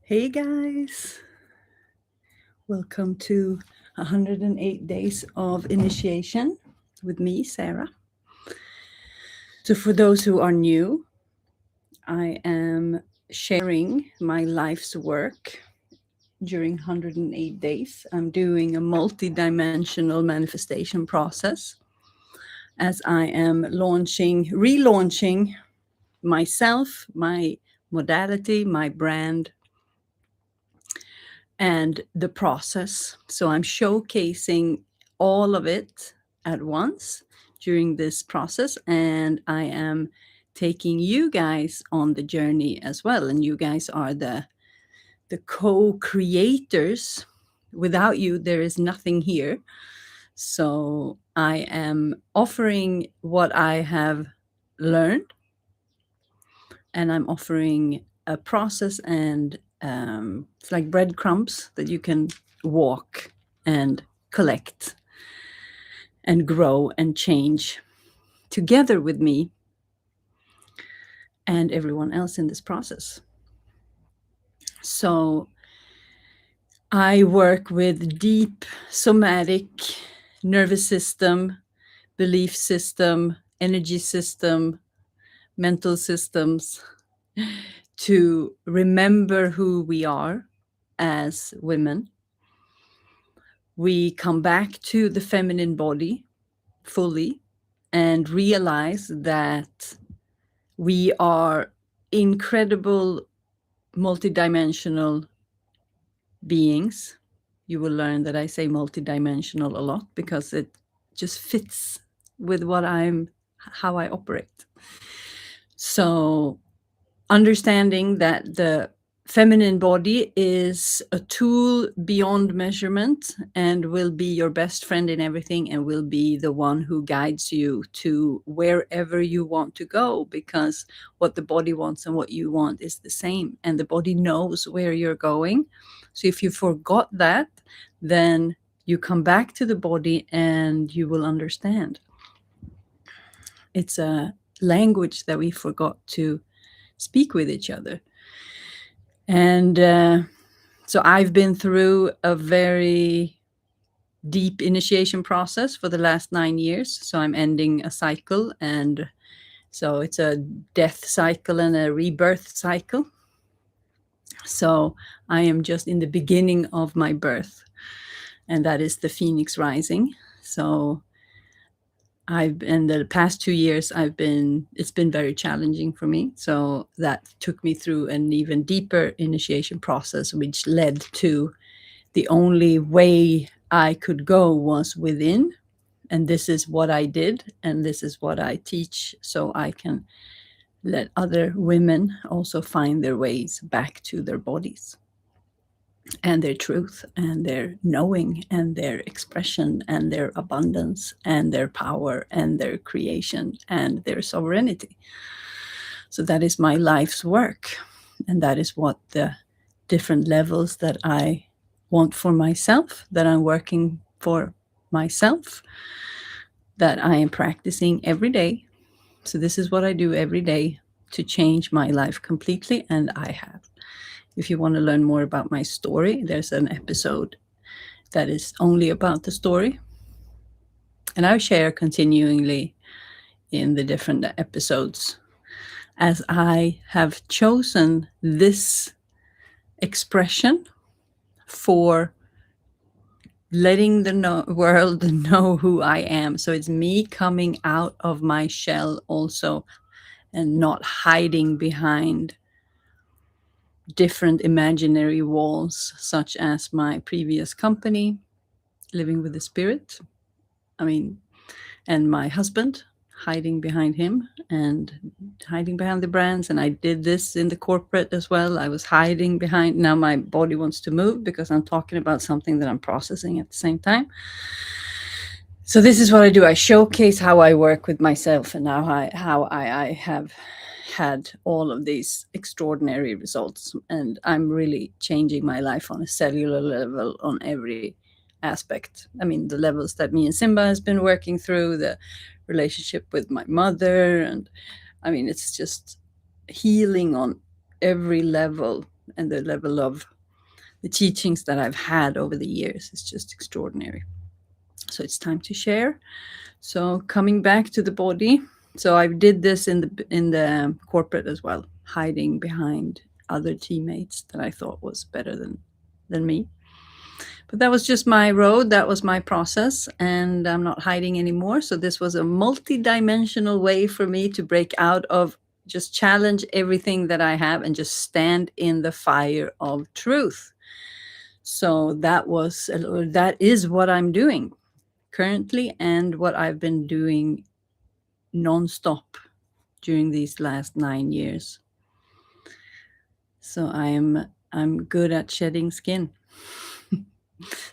Hey guys, welcome to 108 Days of Initiation with me, Sara. So, for those who are new, I am sharing my life's work during 108 days. I'm doing a multi-dimensional manifestation process as I am relaunching myself, my modality, my brand, and the process. So I'm showcasing all of it at once during this process, and I am taking you guys on the journey as well. And you guys are the co-creators. Without you, there is nothing here. So I am offering what I have learned, and I'm offering a process, and it's like breadcrumbs that you can walk and collect and grow and change together with me and everyone else in this process. So I work with deep somatic nervous system, belief system, energy system, mental systems to remember who we are as women. We come back to the feminine body fully and realize that we are incredible multidimensional beings. You will learn that I say multidimensional a lot because it just fits with how I operate. So understanding that the feminine body is a tool beyond measurement and will be your best friend in everything and will be the one who guides you to wherever you want to go, because what the body wants and what you want is the same, and the body knows where you're going. So if you forgot that, then you come back to the body and you will understand. It's a language that we forgot to speak with each other. And so I've been through a very deep initiation process for the last 9 years. So I'm ending a cycle, and so it's a death cycle and a rebirth cycle. So I am just in the beginning of my birth, and that is the Phoenix rising. So in the past 2 years, it's been very challenging for me. So that took me through an even deeper initiation process, which led to the only way I could go was within. And this is what I did, and this is what I teach, so I can let other women also find their ways back to their bodies and their truth and their knowing and their expression and their abundance and their power and their creation and their sovereignty. So that is my life's work, and that is what the different levels that I want for myself, that I'm working for myself, that I am practicing every day. So this is what I do every day to change my life completely, and I have. If you want to learn more about my story, there's an episode that is only about the story. And I share continually in the different episodes, as I have chosen this expression for letting the world know who I am. So it's me coming out of my shell also, and not hiding behind different imaginary walls, such as my previous company, Living with the Spirit. And my husband, hiding behind him and hiding behind the brands. And I did this in the corporate as well. I was hiding behind. Now my body wants to move because I'm talking about something that I'm processing at the same time. So this is what I do. I showcase how I work with myself and how I have had all of these extraordinary results. And I'm really changing my life on a cellular level, on every aspect. The levels that me and Simba has been working through, the relationship with my mother, and it's just healing on every level and the level of the teachings that I've had over the years is just extraordinary. So it's time to share. So coming back to the body. So I did this in the corporate as well, hiding behind other teammates that I thought was better than me. But that was just my road. That was my process, and I'm not hiding anymore. So this was a multi-dimensional way for me to break out of, just challenge everything that I have and just stand in the fire of truth. So that is what I'm doing currently, and what I've been doing nonstop during these last 9 years. So I'm good at shedding skin.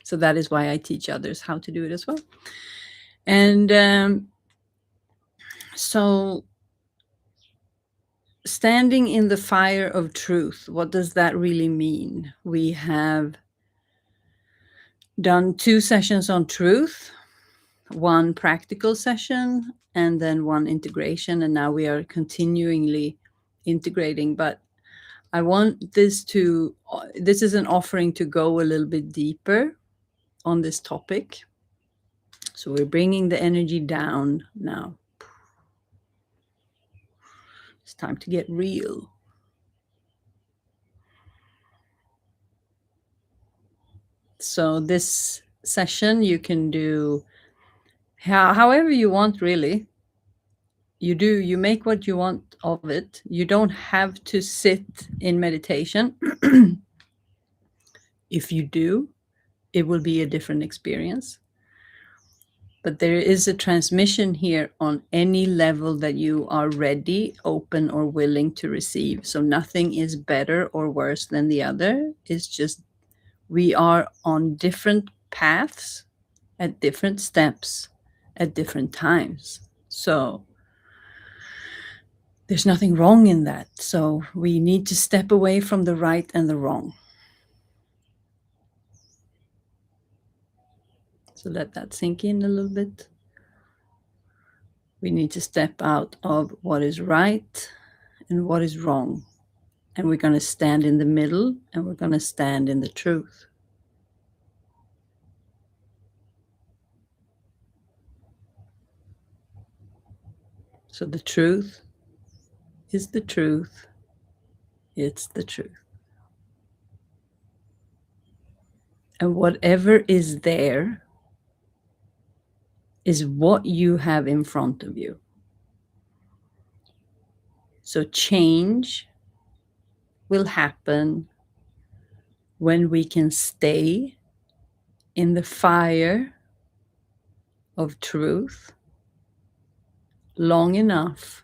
So that is why I teach others how to do it as well. And so standing in the fire of truth, what does that really mean? We have done 2 sessions on truth, 1 practical session, and then 1 integration, and now we are continually integrating. But I want this is an offering to go a little bit deeper on this topic. So we're bringing the energy down now. It's time to get real. So this session you can do however you want, really. You make what you want of it. You don't have to sit in meditation. If you do, it will be a different experience. But there is a transmission here on any level that you are ready, open, or willing to receive. So nothing is better or worse than the other. It's just we are on different paths at different steps at different times. So there's nothing wrong in that. So we need to step away from the right and the wrong. So let that sink in a little bit. We need to step out of what is right and what is wrong. And we're going to stand in the middle, and we're going to stand in the truth. So the truth is the truth. It's the truth. And whatever is there is what you have in front of you. So change will happen when we can stay in the fire of truth long enough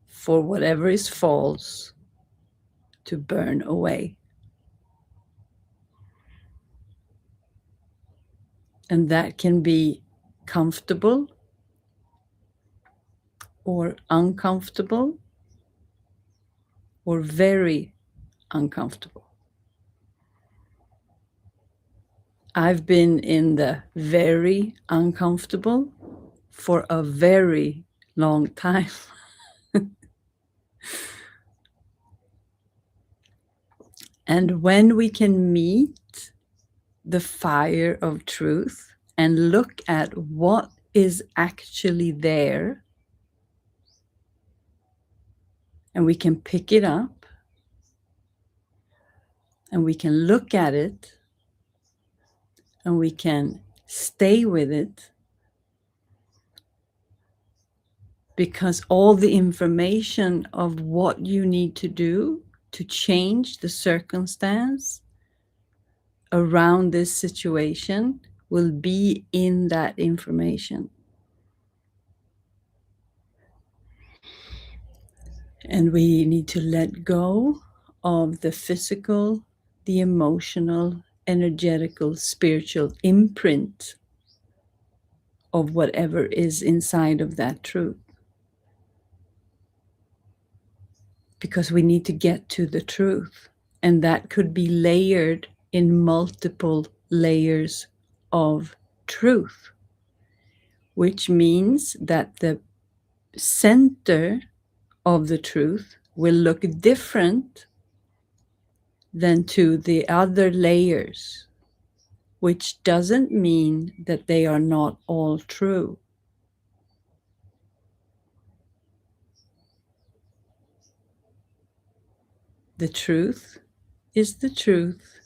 for whatever is false to burn away. And that can be comfortable or uncomfortable or very uncomfortable. I've been in the very uncomfortable for a very long time. And when we can meet the fire of truth and look at what is actually there, and we can pick it up, and we can look at it, and we can stay with it, because all the information of what you need to do to change the circumstance around this situation will be in that information. And we need to let go of the physical, the emotional, energetical, spiritual imprint of whatever is inside of that truth. Because we need to get to the truth. And that could be layered in multiple layers of truth, which means that the center of the truth will look different then to the other layers, which doesn't mean that they are not all true. The truth is the truth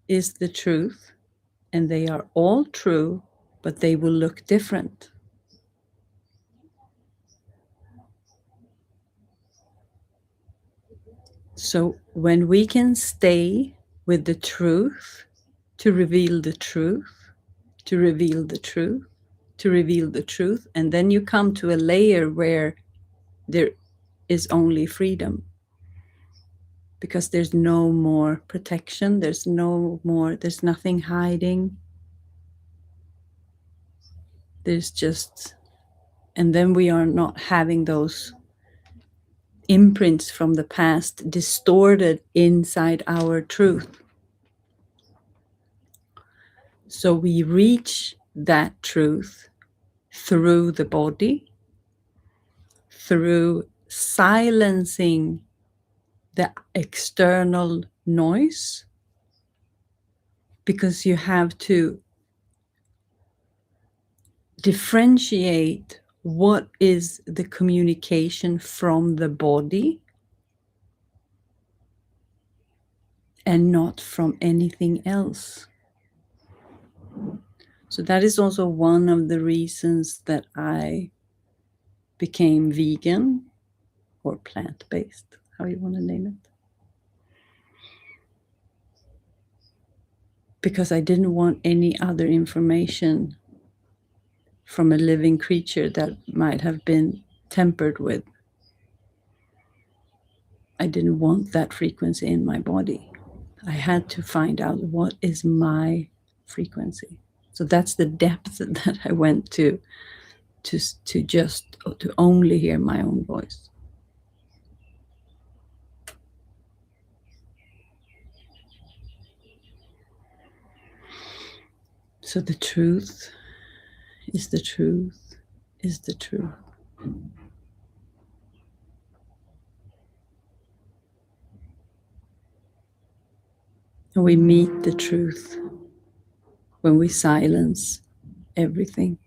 is the truth, and they are all true, but they will look different. So when we can stay with the truth to reveal the truth, to reveal the truth, to reveal the truth, and then you come to a layer where there is only freedom, because there's no more protection, there's nothing hiding. There's just, and then we are not having those imprints from the past distorted inside our truth. So we reach that truth through the body, through silencing the external noise, because you have to differentiate what is the communication from the body and not from anything else. So that is also one of the reasons that I became vegan or plant-based, how you want to name it. Because I didn't want any other information from a living creature that might have been tempered with. I didn't want that frequency in my body. I had to find out what is my frequency. So that's the depth that I went to only hear my own voice. So the truth is the truth is the truth. And we meet the truth when we silence everything.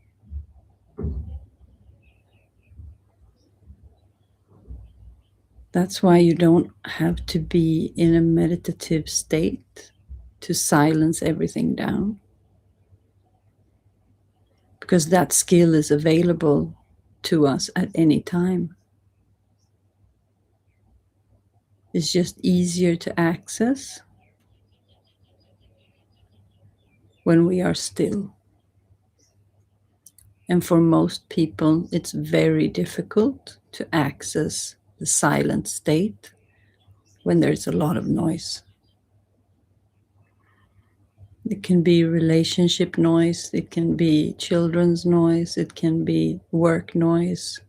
That's why you don't have to be in a meditative state to silence everything down, because that skill is available to us at any time. It's just easier to access when we are still. And for most people, it's very difficult to access the silent state when there's a lot of noise. It can be relationship noise, it can be children's noise, it can be work noise,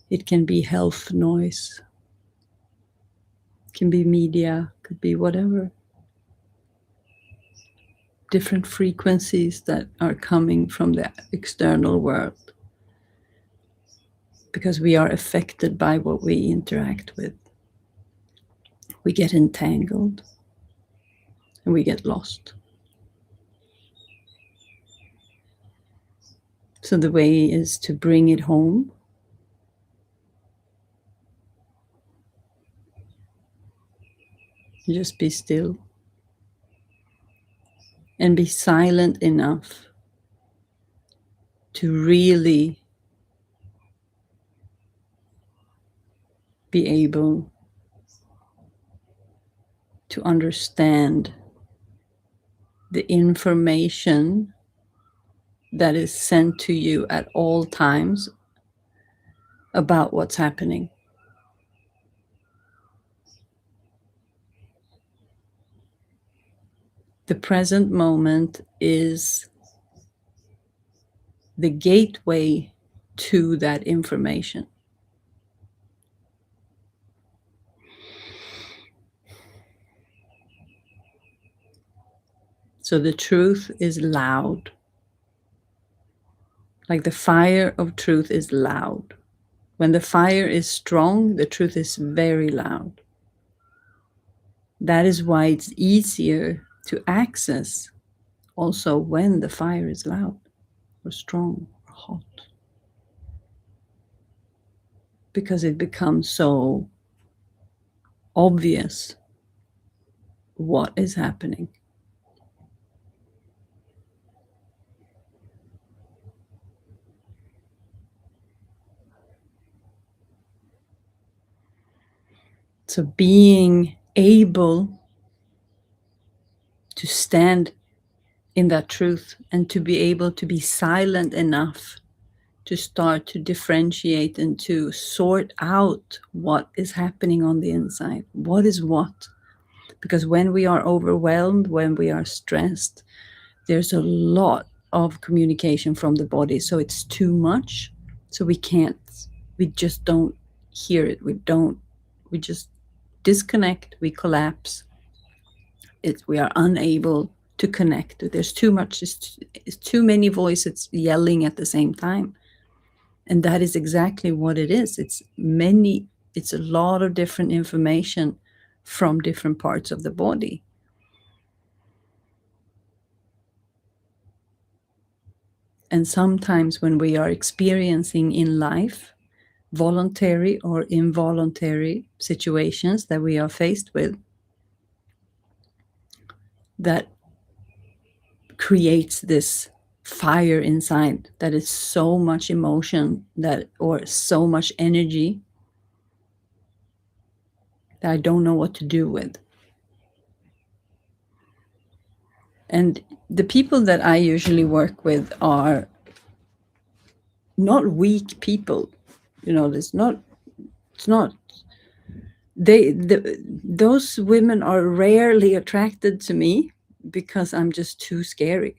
it can be health noise, it can be media, could be whatever. Different frequencies that are coming from the external world, because we are affected by what we interact with. We get entangled and we get lost. So the way is to bring it home. Just be still and be silent enough to really be able to understand the information that is sent to you at all times about what's happening. The present moment is the gateway to that information. So the truth is loud. Like the fire of truth is loud. When the fire is strong, the truth is very loud. That is why it's easier to access also when the fire is loud or strong or hot, because it becomes so obvious what is happening. So being able to stand in that truth and to be able to be silent enough to start to differentiate and to sort out what is happening on the inside. What is what? Because when we are overwhelmed, when we are stressed, there's a lot of communication from the body. So it's too much. So we just don't hear it. We just disconnect, we collapse. We are unable to connect. There's too much, it's too many voices yelling at the same time. And that is exactly what it is. It's a lot of different information from different parts of the body. And sometimes when we are experiencing in life voluntary or involuntary situations that we are faced with, that creates this fire inside, that is so much emotion, that or so much energy that I don't know what to do with. And the people that I usually work with are not weak people. It's not those women are rarely attracted to me because I'm just too scary.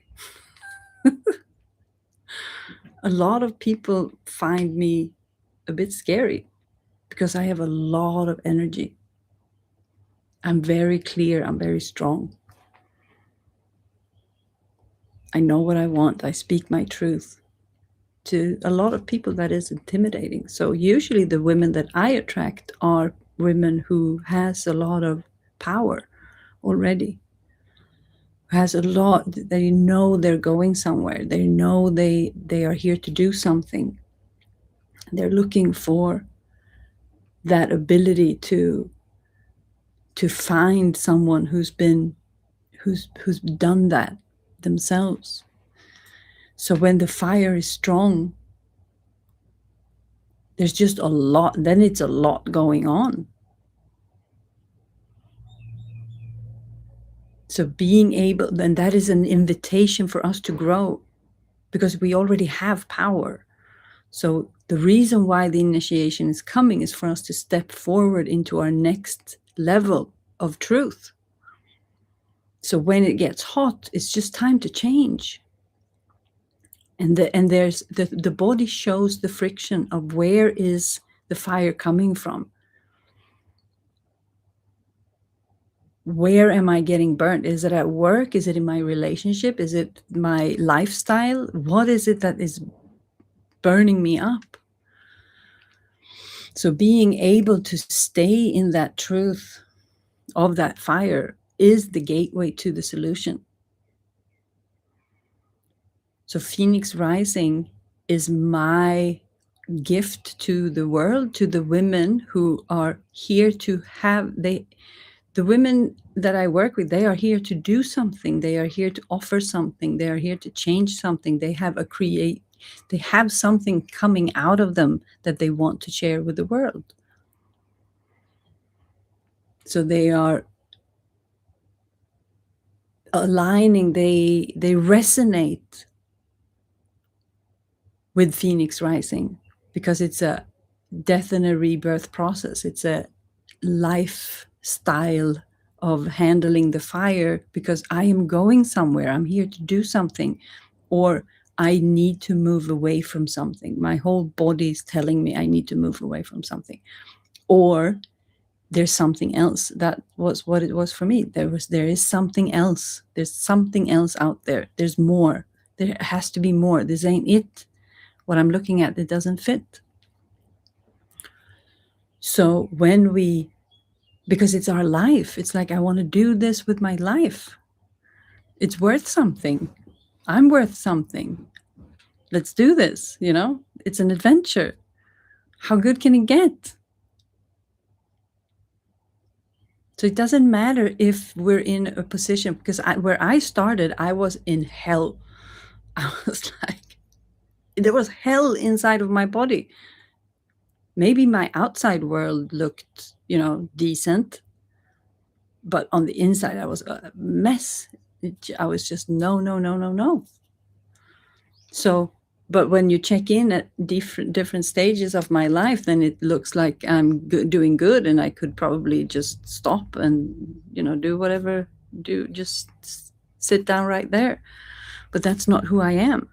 A lot of people find me a bit scary because I have a lot of energy. I'm very clear, I'm very strong. I know what I want, I speak my truth. To a lot of people, that is intimidating. So usually the women that I attract are women who has a lot of power already, has a lot. They know they're going somewhere, they know they are here to do something. They're looking for that ability to find someone who's done that themselves. So when the fire is strong, there's just a lot, then it's a lot going on. So being able, then that is an invitation for us to grow, because we already have power. So the reason why the initiation is coming is for us to step forward into our next level of truth. So when it gets hot, it's just time to change. And there's the body shows the friction of where is the fire coming from. Where am I getting burnt? Is it at work? Is it in my relationship? Is it my lifestyle? What is it that is burning me up? So being able to stay in that truth of that fire is the gateway to the solution. So Phoenix Rising is my gift to the world, to the women who are here to have, the women that I work with, they are here to do something. They are here to offer something. They are here to change something. They have something coming out of them that they want to share with the world. So they are aligning, they resonate with Phoenix Rising, because it's a death and a rebirth process. It's a lifestyle of handling the fire, because I am going somewhere. I'm here to do something, or I need to move away from something. My whole body is telling me I need to move away from something, or there's something else. That was what it was for me. There is something else. There's something else out there. There's more. There has to be more. This ain't it. What I'm looking at, it doesn't fit. So when we because it's our life. It's like, I want to do this with my life. It's worth something. I'm worth something. Let's do this, you know? It's an adventure. How good can it get? So it doesn't matter if we're in a position, because where I started, I was in hell. I was like, there was hell inside of my body. Maybe my outside world looked, decent, but on the inside, I was a mess. I was just no, no, no, no, no. So, but when you check in at different stages of my life, then it looks like I'm doing good, and I could probably just stop and do whatever, just sit down right there. But that's not who I am.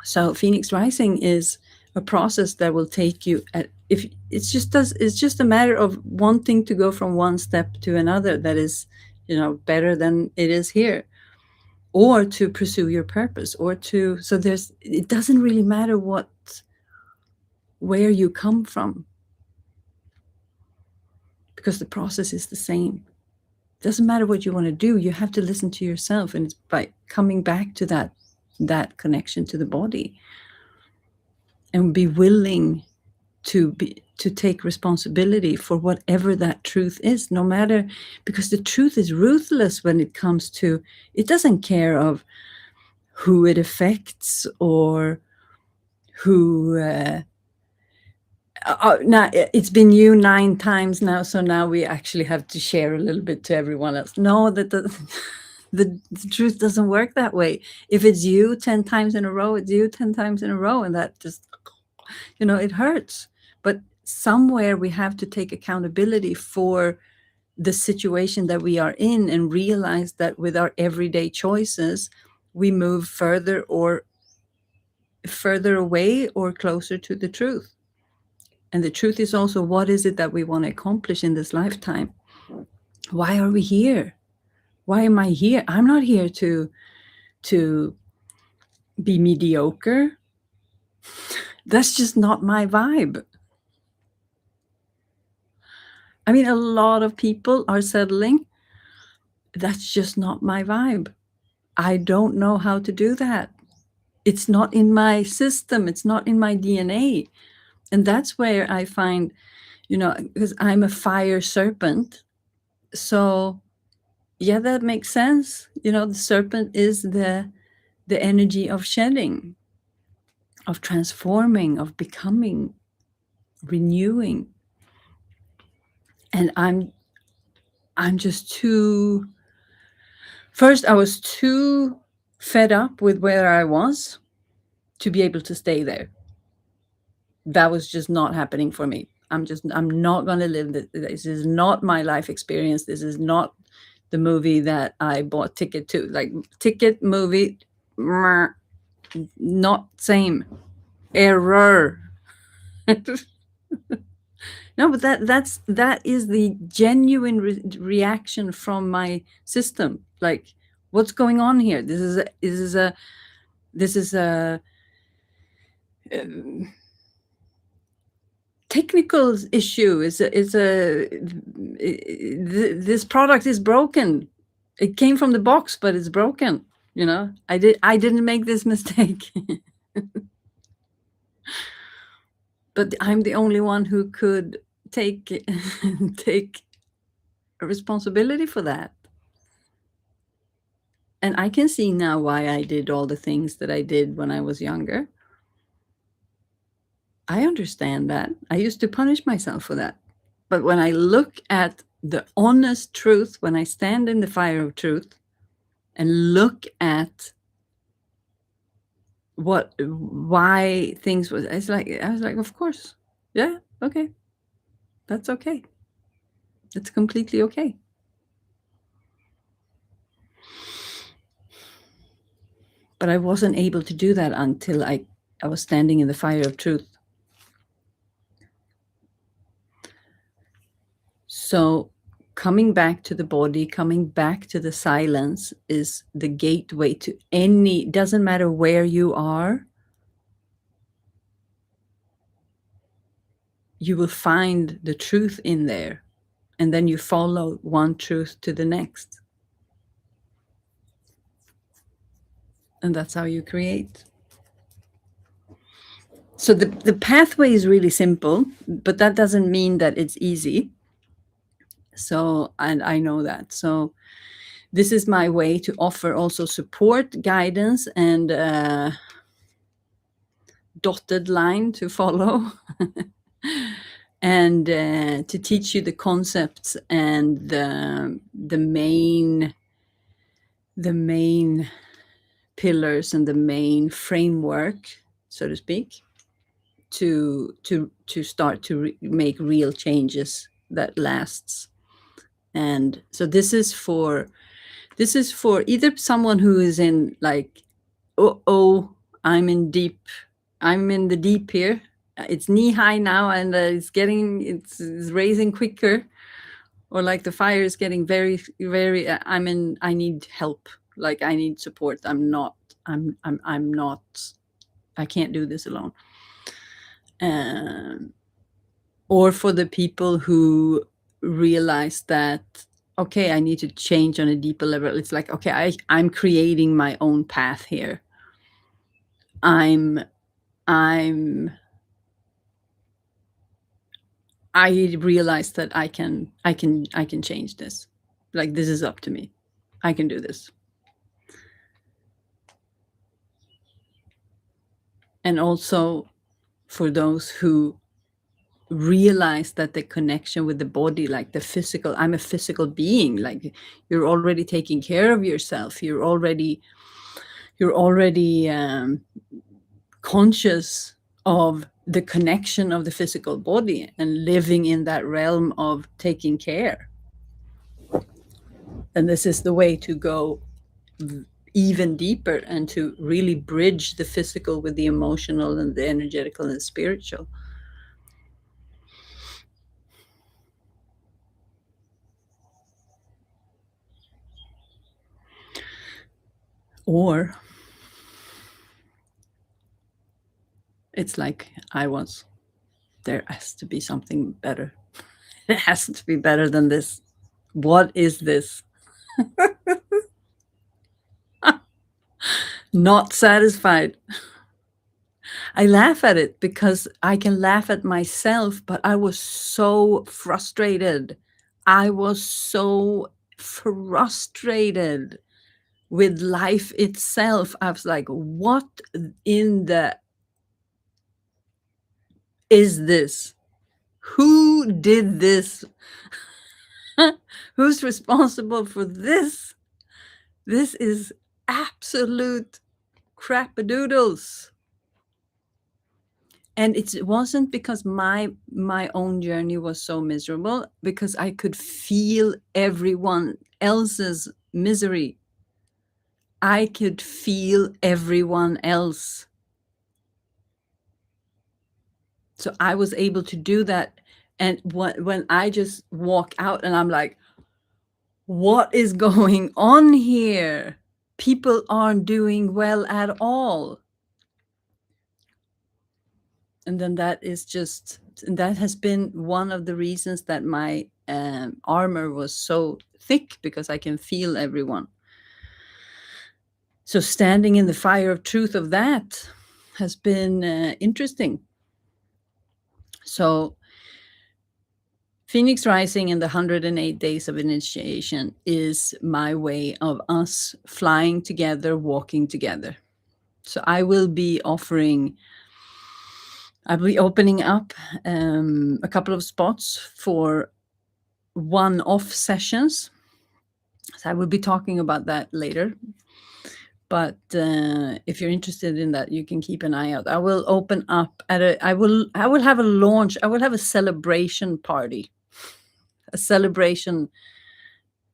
So Phoenix Rising is a process that will take you if it's just a matter of wanting to go from one step to another that is better than it is here, or to pursue your purpose, or to so there's it doesn't really matter where you come from, because the process is the same. It doesn't matter what you want to do, you have to listen to yourself, and it's by coming back to that connection to the body, and be willing to take responsibility for whatever that truth is, no matter, because the truth is ruthless when it comes to, it doesn't care of who it affects or who now it's been you 9 times now, so now we actually have to share a little bit to everyone else. No, that the truth doesn't work that way. If it's you 10 times in a row, it's you 10 times in a row, and that just it hurts. But somewhere we have to take accountability for the situation that we are in, and realize that with our everyday choices, we move further away or closer to the truth. And the truth is also, what is it that we want to accomplish in this lifetime? Why are we here? Why am I here? I'm not here to be mediocre. That's just not my vibe. I mean, a lot of people are settling. That's just not my vibe. I don't know how to do that. It's not in my system. It's not in my DNA. And that's where I find, because I'm a fire serpent. So yeah, that makes sense. The serpent is the energy of shedding, of transforming, of becoming, renewing. And I'm just too, first I was too fed up with where I was to be able to stay there. That was just not happening for me. I'm not going to live this. This is not my life experience. This is not the movie that I bought ticket to. Like, ticket, movie, not same. Error. No, but that is the genuine reaction from my system. Like, what's going on here? This is a technical issue. This product is broken. It came from the box, but it's broken. I didn't make this mistake. But I'm the only one who could take responsibility for that. And I can see now why I did all the things that I did when I was younger. I understand that. I used to punish myself for that. But when I look at the honest truth, when I stand in the fire of truth and look at why things was, I was like, of course. Yeah, okay. That's okay. It's completely okay. But I wasn't able to do that until I was standing in the fire of truth. So coming back to the body, coming back to the silence is the gateway to doesn't matter where you are, you will find the truth in there. And then you follow one truth to the next. And that's how you create. So the pathway is really simple, but that doesn't mean that it's easy. So, and I know that. So this is my way to offer also support, guidance, and dotted line to follow. And to teach you the concepts and the main pillars and the main framework, so to speak, to start to make real changes that lasts. And so this is for either someone who is in like, oh, I'm in the deep here. It's knee high now, and it's raising quicker, or like the fire is getting very, very. I need help. Like I need support. I'm not. I can't do this alone. Or for the people who realize that, okay, I need to change on a deeper level. It's like, okay, I'm creating my own path here. I realize that I can change this. Like, this is up to me. I can do this. And also for those who realize that the connection with the body, like the physical, I'm a physical being, like you're already taking care of yourself. You're already conscious of the connection of the physical body and living in that realm of taking care. And this is the way to go even deeper and to really bridge the physical with the emotional and the energetical and the spiritual. Or it's like there has to be something better. It has to be better than this. What is this? Not satisfied. I laugh at it because I can laugh at myself, but I was so frustrated. I was so frustrated with life itself. I was like, what in the is this? Who did this? Who's responsible for this? This is absolute crapadoodles. And it wasn't because my own journey was so miserable, because I could feel everyone else's misery. I could feel everyone else. So I was able to do that. And when I just walk out and I'm like, what is going on here? People aren't doing well at all. And then that has been one of the reasons that my armor was so thick, because I can feel everyone. So standing in the fire of truth of that has been interesting. So Phoenix Rising and the 108 Days of Initiation is my way of us flying together, walking together. So I will be opening up a couple of spots for one-off sessions. So I will be talking about that later. But if you're interested in that, you can keep an eye out. I will open up I will have a launch. I will have a celebration party, a celebration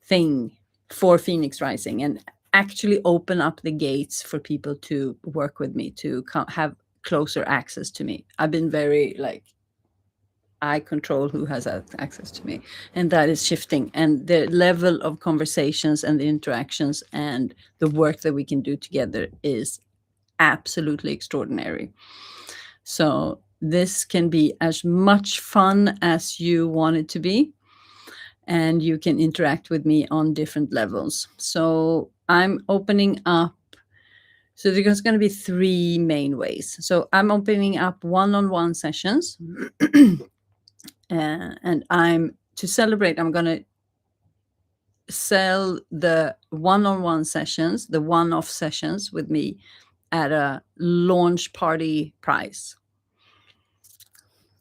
thing for Phoenix Rising, and actually open up the gates for people to work with me, to have closer access to me. I've been very like, I control who has access to me, and that is shifting. And the level of conversations and the interactions and the work that we can do together is absolutely extraordinary. So this can be as much fun as you want it to be. and you can interact with me on different levels. So I'm opening up. So there's going to be three main ways. So I'm opening up one-on-one sessions, and to celebrate, I'm going to sell the one-on-one sessions, the one-off sessions with me at a launch party price,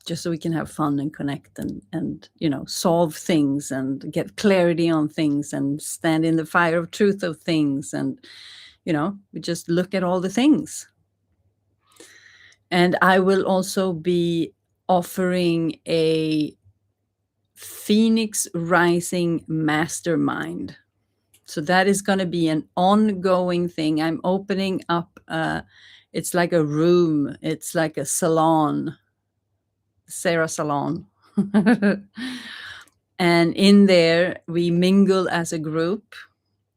just so we can have fun and connect and solve things and get clarity on things and stand in the fire of truth of things, and we just look at all the things. And I will also be offering a Phoenix Rising Mastermind. So that is going to be an ongoing thing. I'm opening up, it's like a room, it's like a salon, Sara salon. And in there, we mingle as a group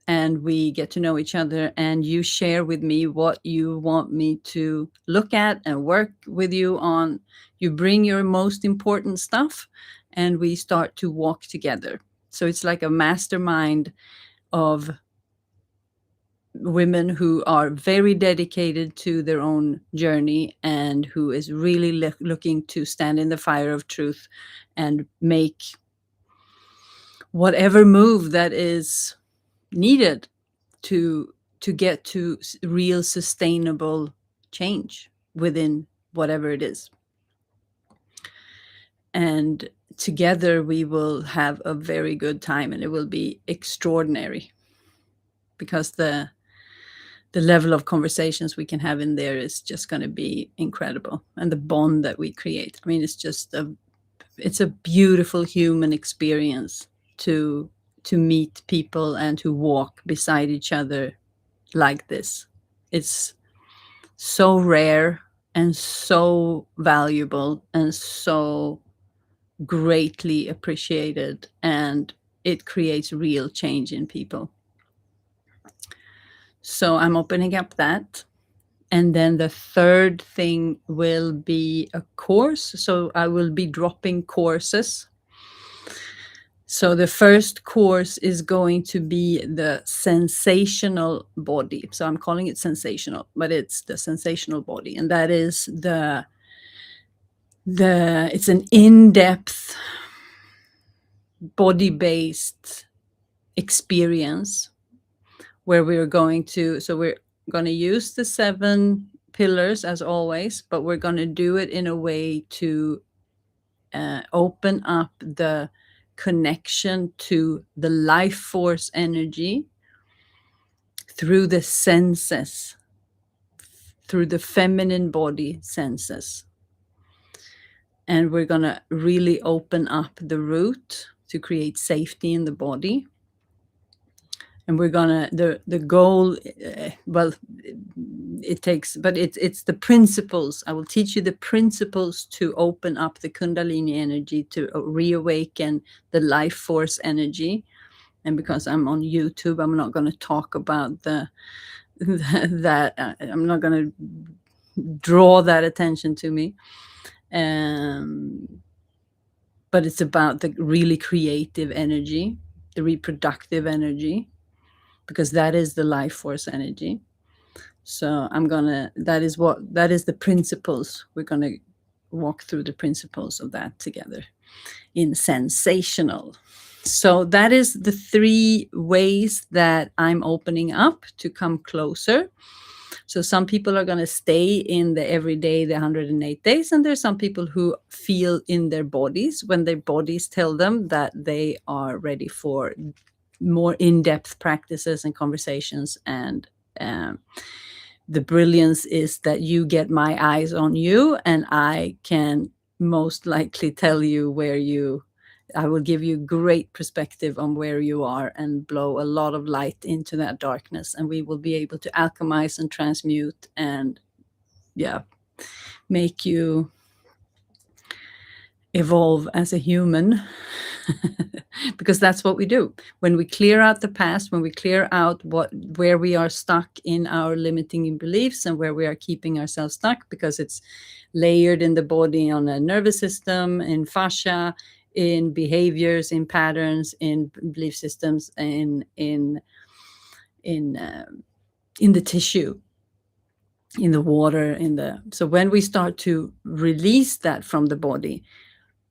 and we get to know each other, and you share with me what you want me to look at and work with you on. You bring your most important stuff and we start to walk together. So it's like a mastermind of women who are very dedicated to their own journey and who is really looking to stand in the fire of truth and make whatever move that is needed to get to real sustainable change within whatever it is. And together we will have a very good time, and it will be extraordinary, because the level of conversations we can have in there is just going to be incredible. And the bond that we create, I mean, it's a beautiful human experience to meet people and to walk beside each other like this. It's so rare and so valuable and so greatly appreciated, and it creates real change in people. So I'm opening up that. And then the third thing will be a course. So I will be dropping courses. So the first course is going to be the sensational body. So I'm calling it sensational, but it's the sensational body. And that is it's an in-depth body-based experience where we're going to use the 7 pillars as always, but we're going to do it in a way to open up the connection to the life force energy through the senses, through the feminine body senses. And we're going to really open up the root to create safety in the body. And we're gonna, the goal, it's the principles. I will teach you the principles to open up the Kundalini energy, to reawaken the life force energy. And because I'm on YouTube, I'm not going to talk about that. I'm not going to draw that attention to me. But it's about the really creative energy, the reproductive energy, because that is the life force energy. So that is the principles. We're going to walk through the principles of that together in sensational. So that is the 3 ways that I'm opening up to come closer. So some people are going to stay in the everyday, the 108 days, and there's some people who feel in their bodies when their bodies tell them that they are ready for more in-depth practices and conversations. And the brilliance is that you get my eyes on you, and I can most likely tell you I will give you great perspective on where you are and blow a lot of light into that darkness, and we will be able to alchemize and transmute and make you evolve as a human. Because that's what we do when we clear out the past, when we clear out where we are stuck in our limiting beliefs and where we are keeping ourselves stuck, because it's layered in the body, on a nervous system, in fascia, in behaviors, in patterns, in belief systems, in the tissue, in the water, so when we start to release that from the body,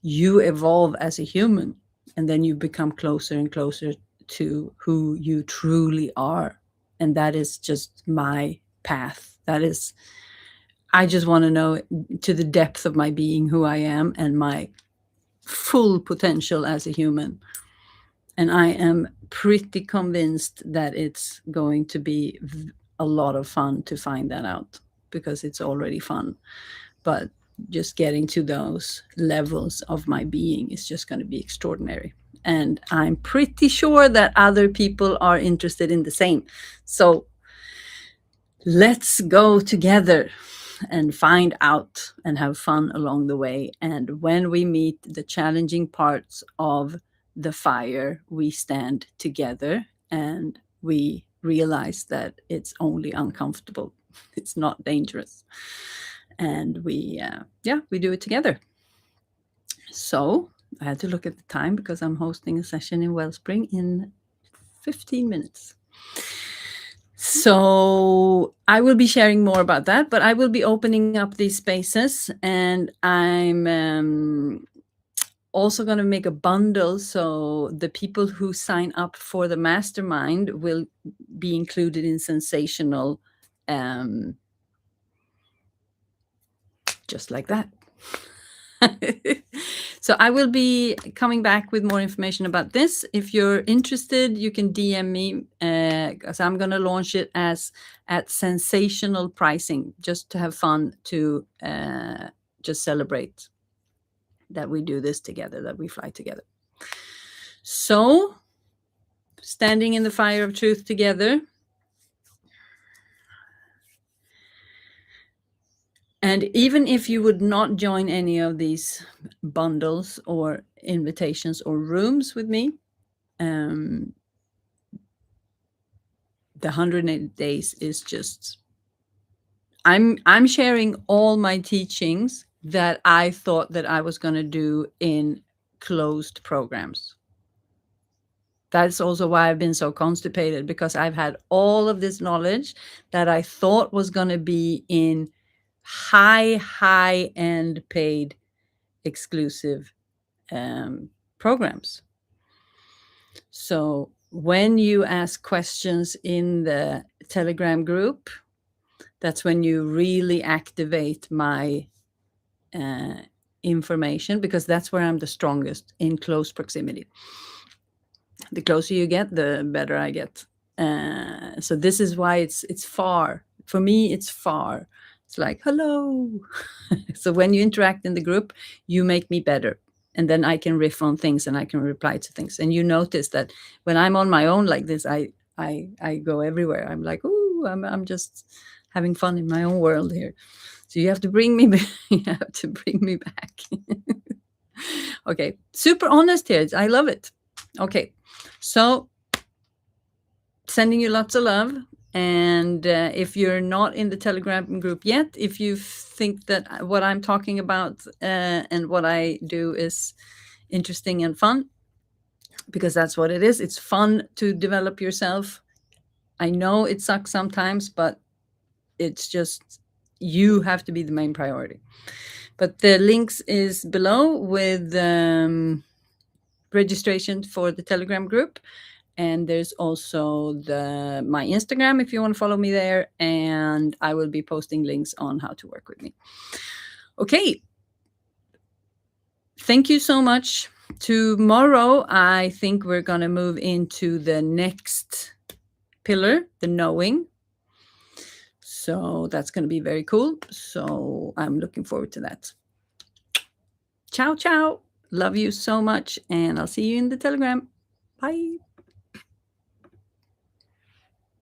you evolve as a human, and then you become closer and closer to who you truly are. And that is just my path. I just want to know to the depth of my being who I am and my full potential as a human. And I am pretty convinced that it's going to be a lot of fun to find that out, because it's already fun. But just getting to those levels of my being is just going to be extraordinary. And I'm pretty sure that other people are interested in the same. So let's go together and find out and have fun along the way. And when we meet the challenging parts of the fire, we stand together and we realize that it's only uncomfortable. It's not dangerous. And we do it together. So I had to look at the time because I'm hosting a session in Wellspring in 15 minutes. So I will be sharing more about that, but I will be opening up these spaces, and I'm also going to make a bundle. So the people who sign up for the mastermind will be included in sensational, just like that. So I will be coming back with more information about this. If you're interested, you can DM me, because I'm going to launch it at sensational pricing, just to have fun, to just celebrate that we do this together, that we fly together. So standing in the fire of truth together. And even if you would not join any of these bundles or invitations or rooms with me, the 180 days is just, I'm sharing all my teachings that I thought that I was going to do in closed programs. That's also why I've been so constipated, because I've had all of this knowledge that I thought was going to be in high end paid exclusive programs. So when you ask questions in the Telegram group, that's when you really activate my information, because that's where I'm the strongest, in close proximity. The closer you get, the better I get. So this is why it's far. For me, it's far. It's like, hello. So when you interact in the group, you make me better. And then I can riff on things and I can reply to things. And you notice that when I'm on my own like this, I go everywhere. I'm like, ooh, I'm just having fun in my own world here. So you have to bring me back. Okay, super honest here. I love it. Okay, so sending you lots of love. And if you're not in the Telegram group yet, if you think that what I'm talking about and what I do is interesting and fun, because that's what it is. It's fun to develop yourself. I know it sucks sometimes, but it's just, you have to be the main priority. But the links is below with registration for the Telegram group. And there's also my Instagram if you want to follow me there. And I will be posting links on how to work with me. Okay. Thank you so much. Tomorrow, I think we're going to move into the next pillar, the knowing. So that's going to be very cool. So I'm looking forward to that. Ciao, ciao. Love you so much. And I'll see you in the Telegram. Bye.